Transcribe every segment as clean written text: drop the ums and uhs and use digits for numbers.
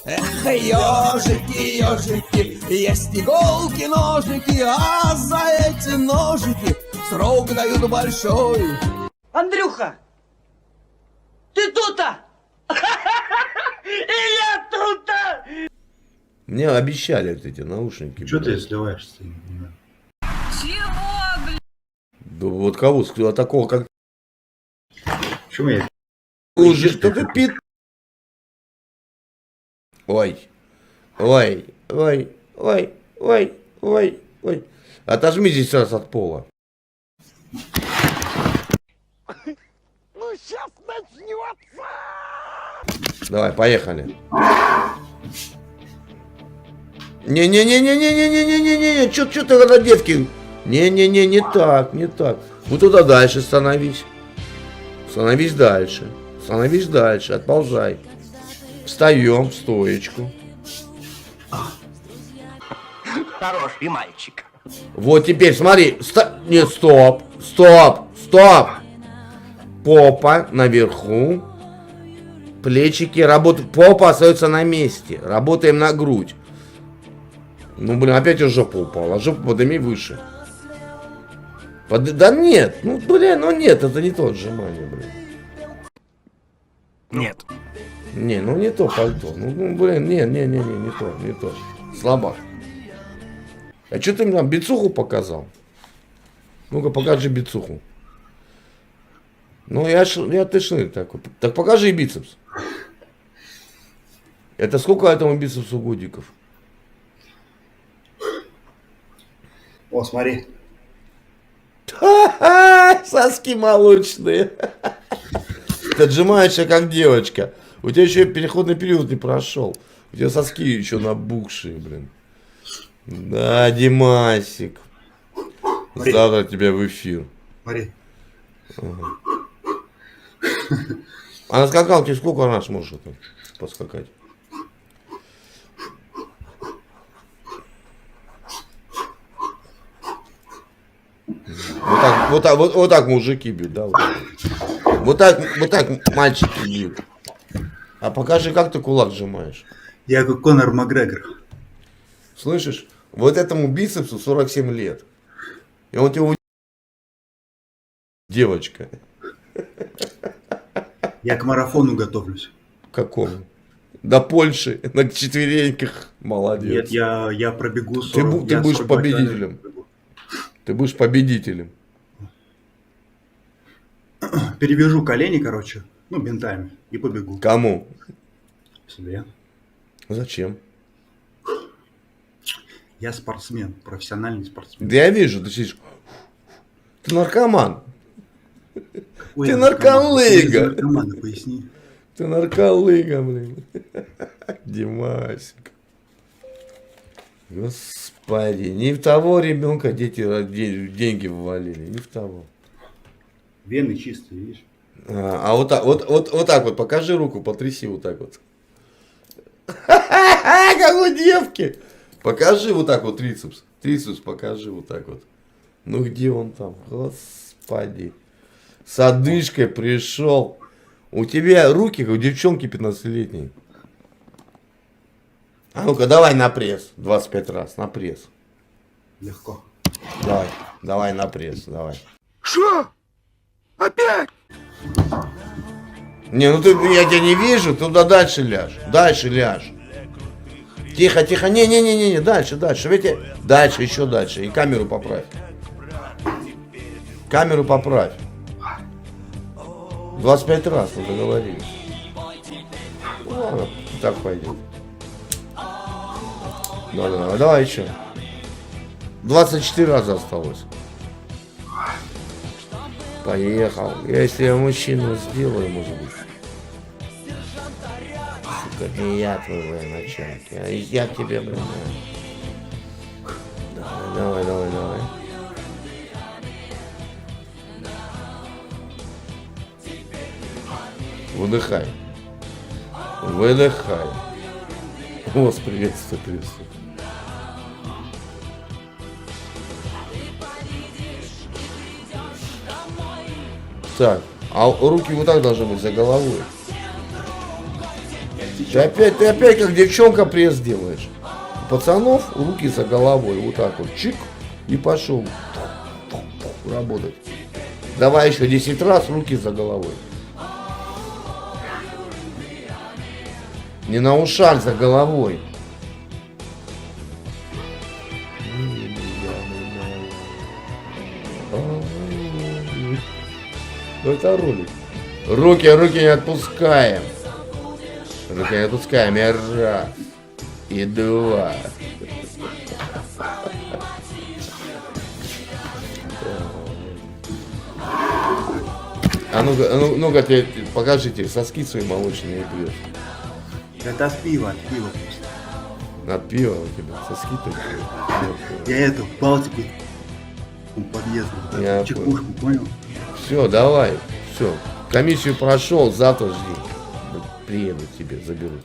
Эх, ежики, ежики, есть иголки, ножики, а за эти ножики срок дают большой. Андрюха, ты тут-то? И я тут-то! Мне обещали вот эти наушники. Что ты блядь. сливаешься? Чего, блин? Да вот кого? А такого как... Почему я? Уже что-то пит... Ой. Ой. Ой. Ой. Ой. Ой. Ой. Отожми здесь раз от пола. Ну, сейчас начнется! Давай, поехали. Не-не-не-не-не-не-не-не-не-не. Чё ты на детки? Не-не-не, не так, не так. Вот туда дальше становись. Становись дальше. Становись дальше, отползай. Встаем в стоечку. Хороший мальчик. Вот теперь смотри. Нет, стоп. Стоп. Стоп. Попа наверху. Плечики работают. Попа остается на месте. Работаем на грудь. Ну, блин, опять в жопу упала. Жопу подними выше. Да нет. Ну, блин, ну нет. Это не то отжимание, блин. Нет. Не, ну не то пальто. Ну блин, не то, не то. Слабак. А что ты мне там бицуху показал? Ну-ка, покажи бицуху. Ну, я тышный такой. Так покажи и бицепс. Это сколько этому бицепсу годиков? О, смотри. Ха-ха, соски молочные. Ты отжимаешься как девочка. У тебя еще переходный период не прошел. У тебя соски еще набухшие, блин. Да, Димасик. Смотри. Завтра тебя в эфир. Смотри. Ага. А на скакалке сколько раз можешь это поскакать? Вот так мужики бьют, да? Вот так мальчики бьют. А покажи, как ты кулак сжимаешь. Я как Конор Макгрегор. Слышишь? Вот этому бицепсу 47 лет. И он тебе девочка. Я к марафону готовлюсь. Какому? До Польши на четвереньках. Молодец. Нет, я пробегу Ты 40. Я будешь 40 победителем. пробегу. Ты будешь победителем. Перевяжу колени, короче, ну, бинтами, и побегу. Кому? Себе. Зачем? Я спортсмен, профессиональный спортсмен. Да я вижу, ты сидишь. Ты наркоман. Ой, ты я нарколыга. наркомана, поясни. Ты нарколыга, блин. Димасик. Господи, не в того ребенка дети деньги ввалили, не в того. Вены чистые, видишь? А вот так вот, покажи руку, потряси вот так вот. Как у девки. Покажи вот так вот трицепс. Трицепс покажи вот так вот. Ну где он там? Господи. С одышкой пришел. У тебя руки, как у девчонки 15-летней. А ну-ка, давай на пресс. 25 раз, на пресс. Легко. Давай на пресс, давай. Что? Опять? Не, ну я тебя не вижу, туда дальше ляжь. Дальше ляжь. Тихо, тихо. Не, дальше. Видите? Дальше, еще дальше. И камеру поправь. Камеру поправь. 25 раз мы договорились. Ладно, так пойдет. Давай еще. 24 раза осталось. Поехал. Если я мужчину сделаю, может быть. Сука, не я твой военачальник. Я к тебе, блин. Давай. Выдыхай. Вас приветствую. Так, а руки вот так должны быть за головой. Ты опять как девчонка пресс делаешь. У пацанов руки за головой. Вот так вот. Чик. И пошел работать. Давай еще 10 раз руки за головой. Не на ушах, за головой. Это ролик. Руки не отпускаем. Руки не отпускаем. И раз. И два. Ну-ка, покажите, соски свои молочные и пьешь. Это от пива просто. От пива у тебя соски такие. Я эту Балтику подъездную, Я вот чекушку, понял? Все, давай, все. Комиссию прошел, завтра жди. Приеду тебе, заберу.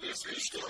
Если что,